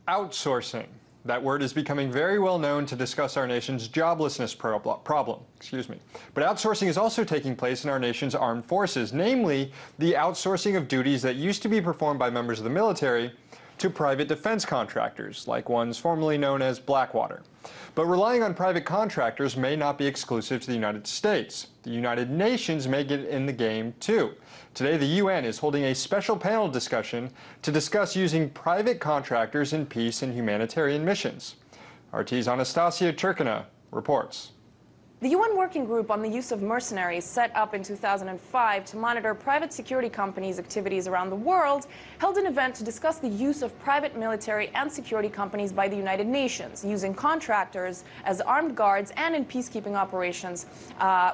Outsourcing. That word is becoming very well known to discuss our nation's joblessness problem. But outsourcing is also taking place in our nation's armed forces, namely the outsourcing of duties that used to be performed by members of the military to private defense contractors, like ones formerly known as Blackwater. But relying on private contractors may not be exclusive to the United States. The United Nations may get in the game too. Today, the UN is holding a special panel discussion to discuss using private contractors in peace and humanitarian missions. RT's Anastasia Churkina reports. The UN Working Group on the Use of Mercenaries, set up in 2005 to monitor private security companies' activities around the world, held an event to discuss the use of private military and security companies by the United Nations, using contractors as armed guards and in peacekeeping operations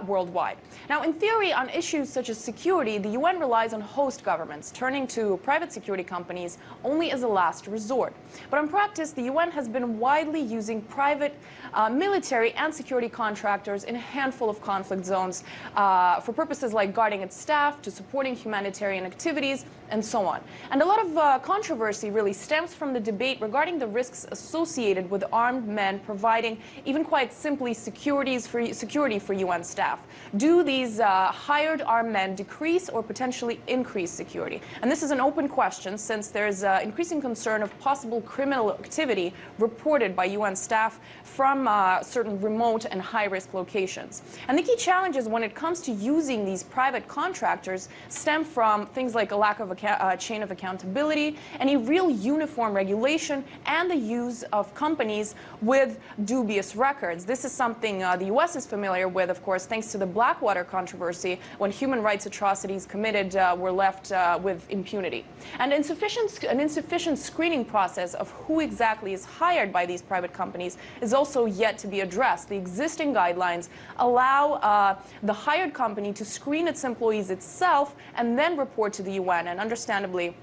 worldwide. Now, in theory, on issues such as security, the UN relies on host governments, turning to private security companies only as a last resort. But in practice, the UN has been widely using private military and security contractors in a handful of conflict zones for purposes like guarding its staff, to supporting humanitarian activities, and so on. And a lot of controversy really stems from the debate regarding the risks associated with armed men providing, even quite simply, security for UN staff. Do these hired armed men decrease or potentially increase security? And this is an open question, since there's increasing concern of possible criminal activity reported by UN staff from certain remote and high-risk locations. And the key challenges when it comes to using these private contractors stem from things like a lack of a chain of accountability, any real uniform regulation, and the use of companies with dubious records. This is something the U.S. is familiar with, of course, thanks to the Blackwater controversy, when human rights atrocities committed were left with impunity. And an insufficient screening process of who exactly is hired by these private companies is also yet to be addressed. The existing guidelines allow the hired company to screen its employees itself and then report to the UN, and understandably,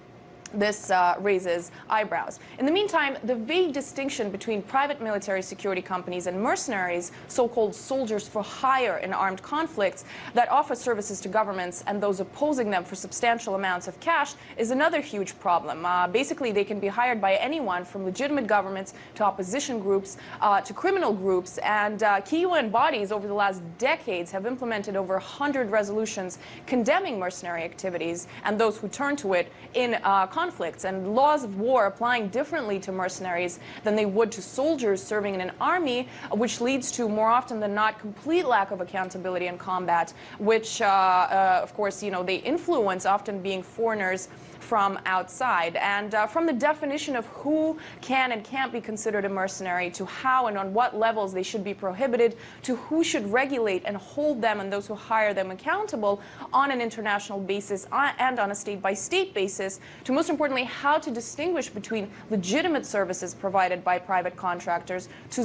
this raises eyebrows. In the meantime, the vague distinction between private military security companies and mercenaries, so-called soldiers for hire in armed conflicts, that offer services to governments and those opposing them for substantial amounts of cash, is another huge problem. Basically, they can be hired by anyone from legitimate governments to opposition groups to criminal groups, and key UN bodies over the last decades have implemented over 100 resolutions condemning mercenary activities and those who turn to it in conflicts, and laws of war applying differently to mercenaries than they would to soldiers serving in an army, which leads to, more often than not, complete lack of accountability in combat, which, of course, they influence often being foreigners from outside. And from the definition of who can and can't be considered a mercenary, to how and on what levels they should be prohibited, to who should regulate and hold them and those who hire them accountable on an international basis and on a state-by-state basis, to most importantly, how to distinguish between legitimate services provided by private contractors to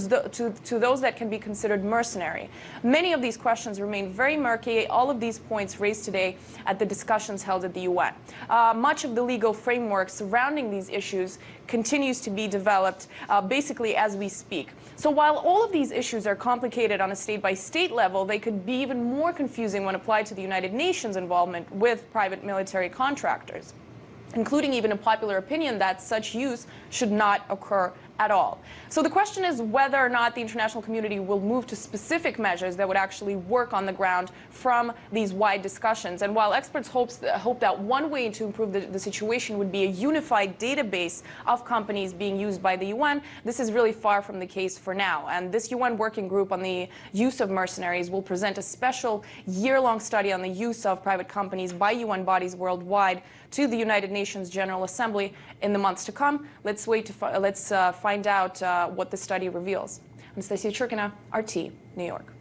those that can be considered mercenary. Many of these questions remain very murky. All of these points raised today at the discussions held at the UN. Much of the legal framework surrounding these issues continues to be developed basically as we speak. So while all of these issues are complicated on a state-by-state level, they could be even more confusing when applied to the United Nations involvement with private military contractors, including even a popular opinion that such use should not occur at all. So the question is whether or not the international community will move to specific measures that would actually work on the ground from these wide discussions. And while experts hope that one way to improve the situation would be a unified database of companies being used by the UN, this is really far from the case for now. And this UN Working Group on the Use of Mercenaries will present a special year-long study on the use of private companies by UN bodies worldwide to the United Nations General Assembly in the months to come. Let's find out what the study reveals. Anastasia Churkina, RT, New York.